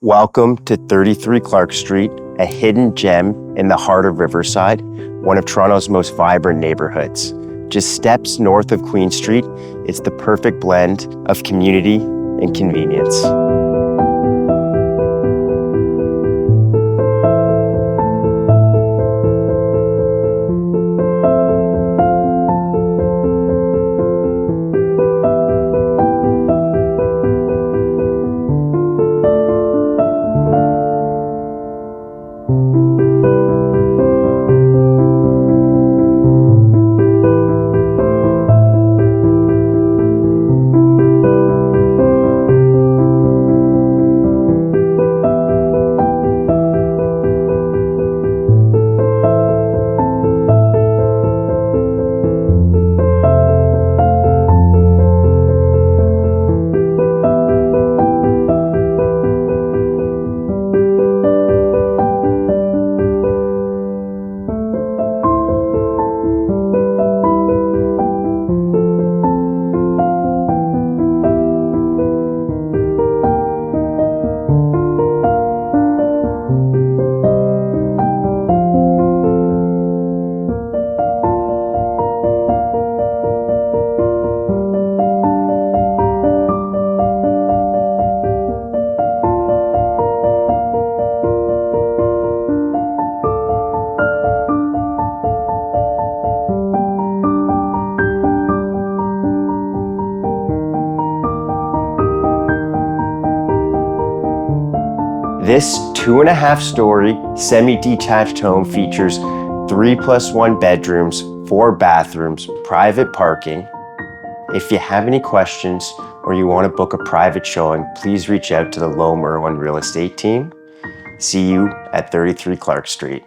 Welcome to 33 Clark Street, a hidden gem in the heart of Riverside, one of Toronto's most vibrant neighborhoods. Just steps north of Queen Street, it's the perfect blend of community and convenience. This 2.5-story semi-detached home features 3+1 bedrooms, 4 bathrooms, private parking. If you have any questions or you want to book a private showing, please reach out to the Lome Irwin real estate team. See you at 33 Clark Street.